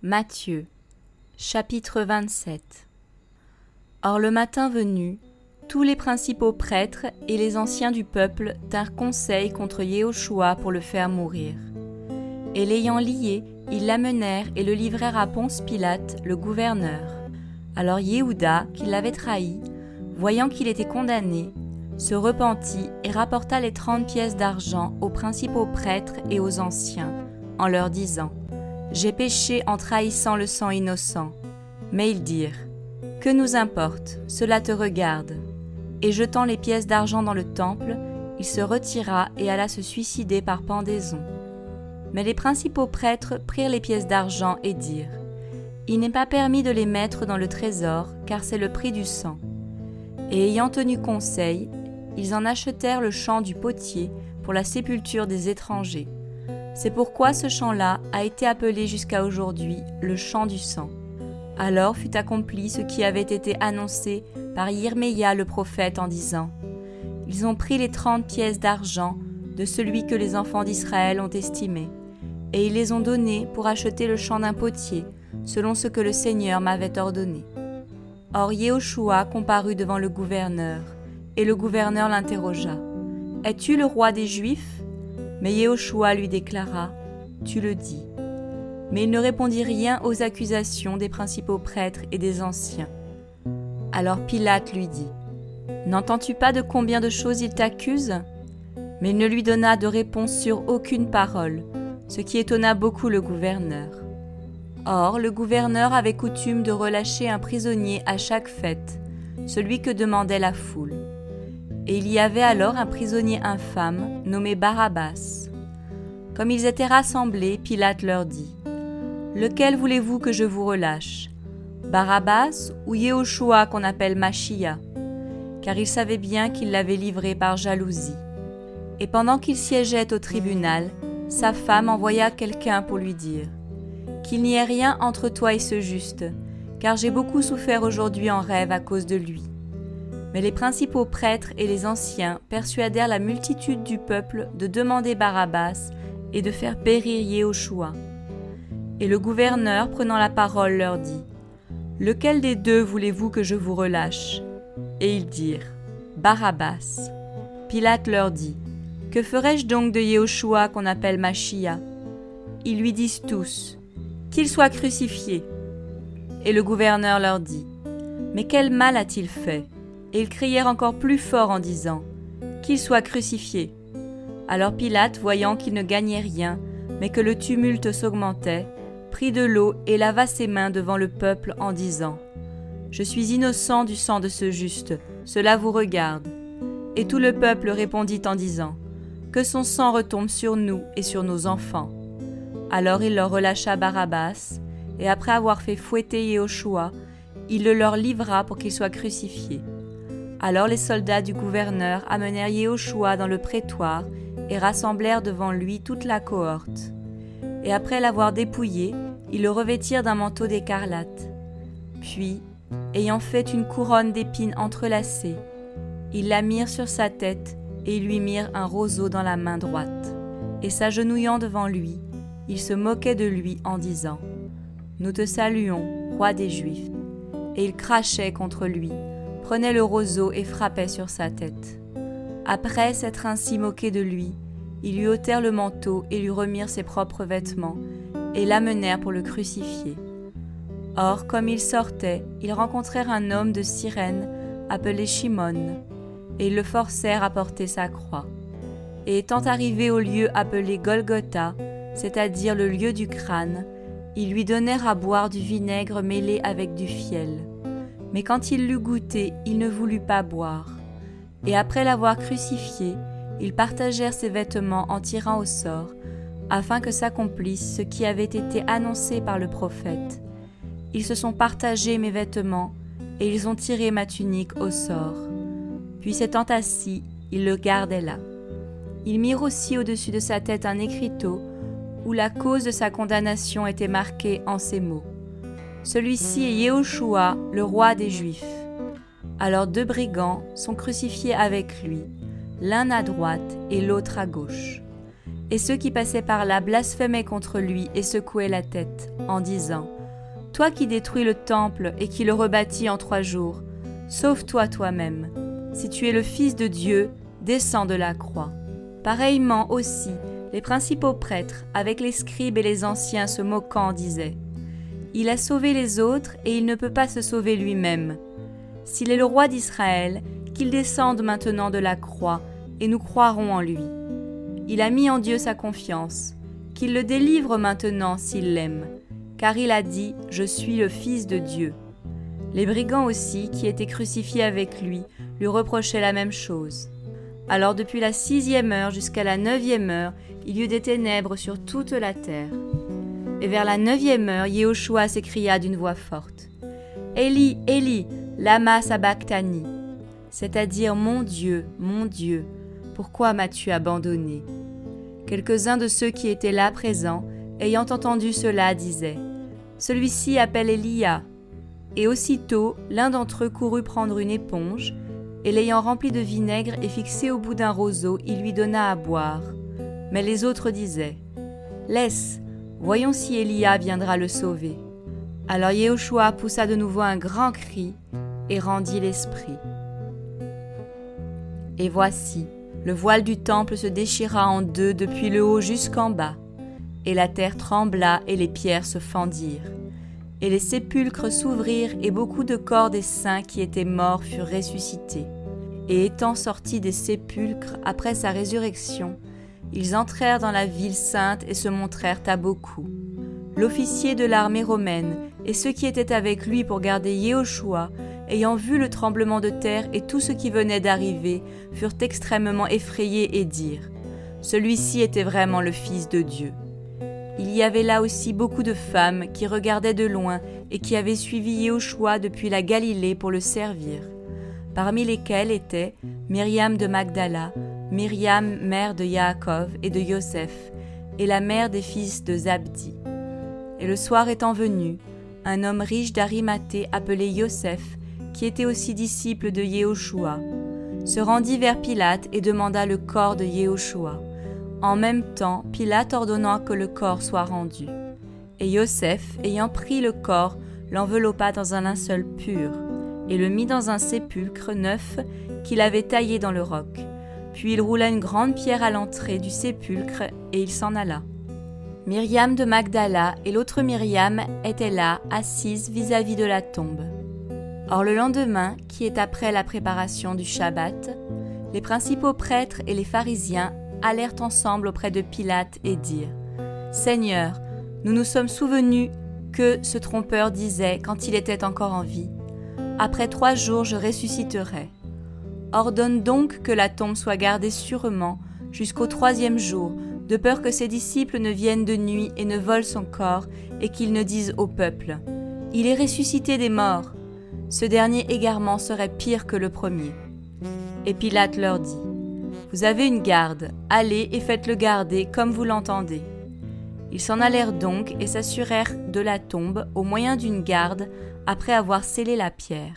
Matthieu, chapitre 27. Or le matin venu, tous les principaux prêtres et les anciens du peuple tinrent conseil contre Yehoshua pour le faire mourir. Et l'ayant lié, ils l'amenèrent et le livrèrent à Ponce Pilate, le gouverneur. Alors Yehuda, qui l'avait trahi, voyant qu'il était condamné, se repentit et rapporta les 30 pièces d'argent aux principaux prêtres et aux anciens, en leur disant : « J'ai péché en trahissant le sang innocent. » Mais ils dirent : « Que nous importe, cela te regarde. » Et jetant les pièces d'argent dans le temple, il se retira et alla se suicider par pendaison. Mais les principaux prêtres prirent les pièces d'argent et dirent : « Il n'est pas permis de les mettre dans le trésor, car c'est le prix du sang. » Et ayant tenu conseil, ils en achetèrent le champ du potier pour la sépulture des étrangers. C'est pourquoi ce champ-là a été appelé jusqu'à aujourd'hui le champ du sang. Alors fut accompli ce qui avait été annoncé par Yirmeya le prophète en disant : « Ils ont pris les 30 pièces d'argent de celui que les enfants d'Israël ont estimé, et ils les ont données pour acheter le champ d'un potier, selon ce que le Seigneur m'avait ordonné. » Or Yehoshua comparut devant le gouverneur, et le gouverneur l'interrogea : « Es-tu le roi des Juifs ? » Mais Yehoshua lui déclara : « Tu le dis. » Mais il ne répondit rien aux accusations des principaux prêtres et des anciens. Alors Pilate lui dit : « N'entends-tu pas de combien de choses il t'accuse ? » Mais il ne lui donna de réponse sur aucune parole, ce qui étonna beaucoup le gouverneur. Or, le gouverneur avait coutume de relâcher un prisonnier à chaque fête, celui que demandait la foule. Et il y avait alors un prisonnier infâme, nommé Barabbas. Comme ils étaient rassemblés, Pilate leur dit : « Lequel voulez-vous que je vous relâche ? Barabbas ou Yehoshua qu'on appelle Machia ? » Car il savait bien qu'il l'avait livré par jalousie. Et pendant qu'il siégeait au tribunal, sa femme envoya quelqu'un pour lui dire : « Qu'il n'y ait rien entre toi et ce juste, car j'ai beaucoup souffert aujourd'hui en rêve à cause de lui. » Mais les principaux prêtres et les anciens persuadèrent la multitude du peuple de demander Barabbas et de faire périr Yehoshua. Et le gouverneur, prenant la parole, leur dit : « Lequel des deux voulez-vous que je vous relâche ? » Et ils dirent : « Barabbas. » Pilate leur dit : « Que ferai-je donc de Yehoshua qu'on appelle Machia ? » Ils lui disent tous : « Qu'il soit crucifié. » Et le gouverneur leur dit : « Mais quel mal a-t-il fait ? » Et ils crièrent encore plus fort en disant : « Qu'il soit crucifié. » Alors Pilate, voyant qu'il ne gagnait rien, mais que le tumulte s'augmentait, prit de l'eau et lava ses mains devant le peuple en disant : « Je suis innocent du sang de ce juste, cela vous regarde. » Et tout le peuple répondit en disant : « Que son sang retombe sur nous et sur nos enfants. » Alors il leur relâcha Barabbas, et après avoir fait fouetter Yehoshua, il le leur livra pour qu'il soit crucifié. Alors les soldats du gouverneur amenèrent Yehoshua dans le prétoire et rassemblèrent devant lui toute la cohorte. Et après l'avoir dépouillé, ils le revêtirent d'un manteau d'écarlate. Puis, ayant fait une couronne d'épines entrelacées, ils la mirent sur sa tête et ils lui mirent un roseau dans la main droite. Et s'agenouillant devant lui, ils se moquaient de lui en disant : « Nous te saluons, roi des Juifs. » Et ils crachaient contre lui, prenaient le roseau et frappaient sur sa tête. Après s'être ainsi moqués de lui, ils lui ôtèrent le manteau et lui remirent ses propres vêtements, et l'amenèrent pour le crucifier. Or, comme ils sortaient, ils rencontrèrent un homme de Cyrène appelé Shimon, et ils le forcèrent à porter sa croix. Et étant arrivés au lieu appelé Golgotha, c'est-à-dire le lieu du crâne, ils lui donnèrent à boire du vinaigre mêlé avec du fiel. Mais quand il l'eut goûté, il ne voulut pas boire. Et après l'avoir crucifié, ils partagèrent ses vêtements en tirant au sort, afin que s'accomplisse ce qui avait été annoncé par le prophète. Ils se sont partagés mes vêtements, et ils ont tiré ma tunique au sort. Puis s'étant assis, ils le gardaient là. Ils mirent aussi au-dessus de sa tête un écriteau, où la cause de sa condamnation était marquée en ces mots : « Celui-ci est Yehoshua, le roi des Juifs. » Alors 2 brigands sont crucifiés avec lui, l'un à droite et l'autre à gauche. Et ceux qui passaient par là blasphémaient contre lui et secouaient la tête, en disant « Toi qui détruis le temple et qui le rebâtis en 3 jours, sauve-toi toi-même. Si tu es le Fils de Dieu, descends de la croix. » Pareillement aussi, les principaux prêtres, avec les scribes et les anciens se moquant, disaient « Il a sauvé les autres et il ne peut pas se sauver lui-même. S'il est le roi d'Israël, qu'il descende maintenant de la croix et nous croirons en lui. Il a mis en Dieu sa confiance, qu'il le délivre maintenant s'il l'aime, car il a dit « Je suis le Fils de Dieu ». Les brigands aussi, qui étaient crucifiés avec lui reprochaient la même chose. Alors depuis la 6e heure jusqu'à la 9e heure, il y eut des ténèbres sur toute la terre. Et vers la 9e heure, Yehoshua s'écria d'une voix forte « Élie, Élie, lama sabachthani » c'est-à-dire « Mon Dieu, pourquoi m'as-tu abandonné ?» Quelques-uns de ceux qui étaient là présents, ayant entendu cela, disaient « Celui-ci appelle Élia. » Et aussitôt, l'un d'entre eux courut prendre une éponge, et l'ayant remplie de vinaigre et fixée au bout d'un roseau, il lui donna à boire. Mais les autres disaient « Laisse, voyons si Élia viendra le sauver. » Alors Yehoshua poussa de nouveau un grand cri et rendit l'esprit. Et voici, le voile du temple se déchira en 2 depuis le haut jusqu'en bas, et la terre trembla et les pierres se fendirent. Et les sépulcres s'ouvrirent et beaucoup de corps des saints qui étaient morts furent ressuscités. Et étant sortis des sépulcres après sa résurrection, ils entrèrent dans la ville sainte et se montrèrent à beaucoup. L'officier de l'armée romaine et ceux qui étaient avec lui pour garder Yehoshua, ayant vu le tremblement de terre et tout ce qui venait d'arriver, furent extrêmement effrayés et dirent « Celui-ci était vraiment le Fils de Dieu. » Il y avait là aussi beaucoup de femmes qui regardaient de loin et qui avaient suivi Yehoshua depuis la Galilée pour le servir, parmi lesquelles étaient Myriam de Magdala, Myriam mère de Yaakov et de Yoseph, et la mère des fils de Zabdi. Et le soir étant venu, un homme riche d'Arimathée appelé Yoseph, qui était aussi disciple de Yehoshua, se rendit vers Pilate et demanda le corps de Yehoshua. En même temps, Pilate ordonna que le corps soit rendu. Et Yoseph, ayant pris le corps, l'enveloppa dans un linceul pur, et le mit dans un sépulcre neuf qu'il avait taillé dans le roc. Puis il roula une grande pierre à l'entrée du sépulcre, et il s'en alla. Myriam de Magdala et l'autre Myriam étaient là, assises vis-à-vis de la tombe. Or le lendemain, qui est après la préparation du Shabbat, les principaux prêtres et les pharisiens allèrent ensemble auprès de Pilate et dirent « Seigneur, nous nous sommes souvenus que ce trompeur disait quand il était encore en vie « Après 3 jours je ressusciterai. Ordonne donc que la tombe soit gardée sûrement jusqu'au 3e jour, de peur que ses disciples ne viennent de nuit et ne volent son corps et qu'ils ne disent au peuple « Il est ressuscité des morts ». Ce dernier égarement serait pire que le premier. Et Pilate leur dit « Vous avez une garde, allez et faites-le garder comme vous l'entendez. » Ils s'en allèrent donc et s'assurèrent de la tombe au moyen d'une garde après avoir scellé la pierre.